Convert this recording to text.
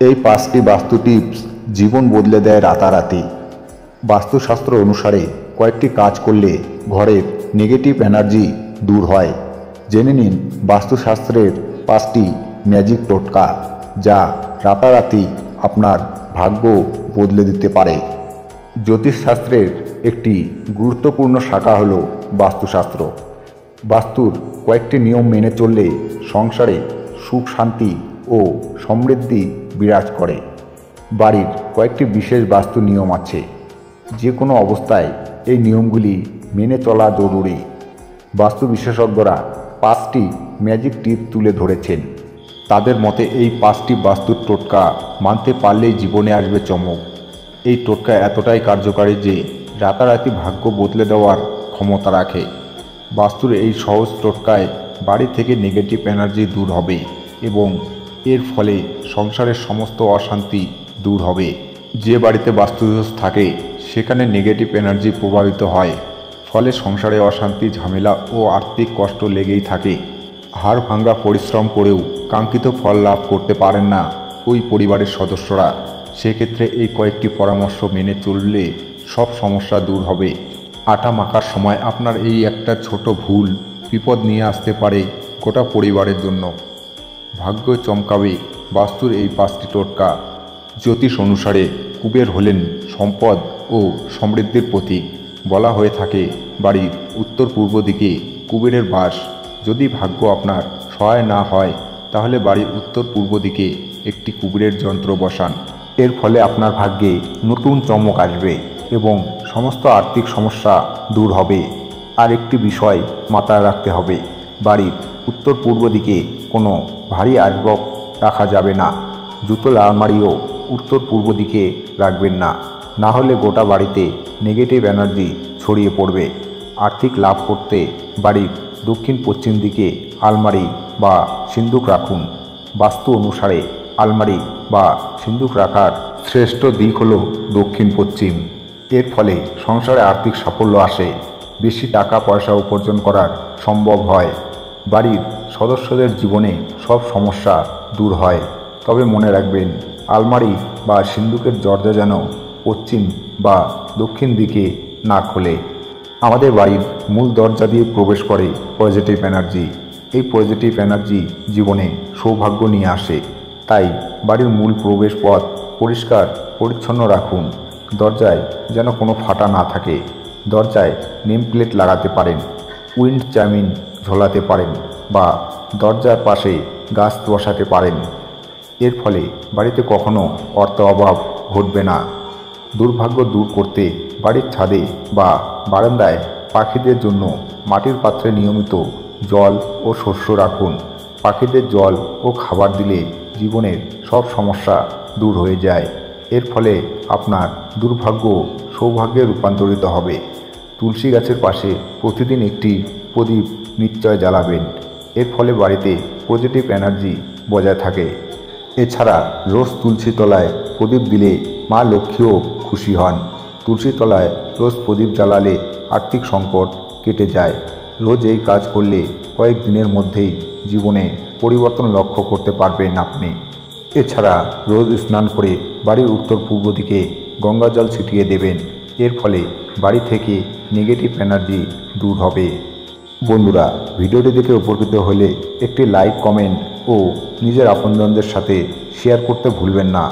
এই 5টি বাস্তু টিপস জীবন বদলে দেয় রাতারাতি। বাস্তুশাস্ত্র অনুসারে কয়েকটি কাজ করলে ঘরের নেগেটিভ এনার্জি দূর হয়। জেনে নিন বাস্তুশাস্ত্রের 5টি ম্যাজিক টোটকা, যা রাতারাতি আপনার ভাগ্য বদলে দিতে পারে। জ্যোতিষশাস্ত্রের একটি গুরুত্বপূর্ণ শাখা হল বাস্তুশাস্ত্র। বাস্তুর কয়েকটি নিয়ম মেনে চললে সংসারে সুখ শান্তি ও সমৃদ্ধি বিরাজ করে। বাড়ির কয়েকটি বিশেষ বাস্তু নিয়ম আছে, যে কোনো অবস্থায় এই নিয়মগুলি মেনে চলা জরুরি। বাস্তু বিশেষজ্ঞরা 5টি ম্যাজিক টিপ তুলে ধরেছেন। তাদের মতে এই 5টি বাস্তুর টোটকা মানতে পারলেই জীবনে আসবে চমক। এই টোটকা এতটাই কার্যকারী যে রাতারাতি ভাগ্য বদলে দেওয়ার ক্ষমতা রাখে। বাস্তুর এই সহজ টোটকায় বাড়ি থেকে নেগেটিভ এনার্জি দূর হবে এবং এর ফলে সংসারের সমস্ত অশান্তি দূর হবে। যে বাড়িতে বাস্তুদোষ থাকে সেখানে নেগেটিভ এনার্জি প্রভাবিত হয়, ফলে সংসারে অশান্তি, ঝামেলা ও আর্থিক কষ্ট লেগেই থাকে। হাড় ভাঙা পরিশ্রম করেও কাঙ্ক্ষিত ফল লাভ করতে পারেন না ওই পরিবারের সদস্যরা। সেক্ষেত্রে এই কয়েকটি পরামর্শ মেনে চললে সব সমস্যা দূর হবে। আটা মাখার সময় আপনার এই একটা ছোট ভুল বিপদ নিয়ে আসতে পারে গোটা পরিবারের জন্য। ভাগ্য চমকাবে বাস্তুর এই 5টি টোটকা। জ্যোতিষ অনুসারে কুবের হলেন সম্পদ ও সমৃদ্ধির প্রতীক। বলা হয়ে থাকে বাড়ির উত্তর পূর্ব দিকে কুবেরের বাস। যদি ভাগ্য আপনার সহায় না হয় তাহলে বাড়ির উত্তর পূর্ব দিকে একটি কুবেরের যন্ত্র বসান। এর ফলে আপনার ভাগ্যে নতুন চমক আসবে এবং সমস্ত আর্থিক সমস্যা দূর হবে। আর একটি বিষয় মাথায় রাখতে হবে, বাড়ির উত্তর পূর্ব দিকে কোনো ভারী আসবাব রাখা যাবে না। জুতোর আলমারিও উত্তর পূর্ব দিকে রাখবেন না, না হলে গোটা বাড়িতে নেগেটিভ এনার্জি ছড়িয়ে পড়বে। আর্থিক লাভ করতে বাড়ির দক্ষিণ পশ্চিম দিকে আলমারি বা সিন্দুক রাখুন। বাস্তু অনুসারে আলমারি বা সিন্দুক রাখার শ্রেষ্ঠ দিক হল দক্ষিণ পশ্চিম। এর ফলে সংসারে আর্থিক সাফল্য আসে, বেশি টাকা পয়সা উপার্জন করার সম্ভব হয়। বাড়ির সদস্যদের জীবনে সব সমস্যা দূর হয়। তবে মনে রাখবেন, আলমারি বা সিন্দুকের দরজা যেন পশ্চিম বা দক্ষিণ দিকে না খোলে। আমাদের বাড়ির মূল দরজা দিয়ে প্রবেশ করে পজিটিভ এনার্জি। এই পজিটিভ এনার্জি জীবনে সৌভাগ্য নিয়ে আসে। তাই বাড়ির মূল প্রবেশ পথ পরিষ্কার পরিচ্ছন্ন রাখুন। দরজায় যেন কোনো ফাটা না থাকে। দরজায় নেম প্লেট লাগাতে পারেন, উইন্ড চাইমিন ঝোলাতে পারেন বা দরজার পাশে গাছ বসাতে পারেন। এর ফলে বাড়িতে কখনো অর্থ অভাব ঘটবে না। দুর্ভাগ্য দূর করতে বাড়ির ছাদে বা বারান্দায় পাখিদের জন্য মাটির পাত্রে নিয়মিত জল ও শস্য রাখুন। পাখিদের জল ও খাবার দিলে জীবনের সব সমস্যা দূর হয়ে যায়। এর ফলে আপনার দুর্ভাগ্য সৌভাগ্যে রূপান্তরিত হবে। তুলসী গাছের পাশে প্রতিদিন একটি প্রদীপ নিশ্চয় জ্বালাবেন। এর ফলে বাড়িতে পজিটিভ এনার্জি বজায় থাকে। এছাড়া রোজ তুলসী তলায় প্রদীপ দিলে মা লক্ষ্মীও খুশি হন। তুলসী তলায় রোজ প্রদীপ জ্বালালে আর্থিক সংকট কেটে যায়। রোজ এই কাজ করলে কয়েক দিনের মধ্যেই জীবনে পরিবর্তন লক্ষ্য করতে পারবেন আপনি। এছাড়া রোজ স্নান করে বাড়ির উত্তর পূর্ব দিকে গঙ্গা জল ছিটিয়ে দেবেন। এর ফলে বাড়ি থেকে নেগেটিভ এনার্জি দূর হবে। বন্ধুরা, ভিডিওটি দেখে উপকৃত হলে একটি লাইক, কমেন্ট ও নিজের আপনজনদের সাথে শেয়ার করতে ভুলবেন না।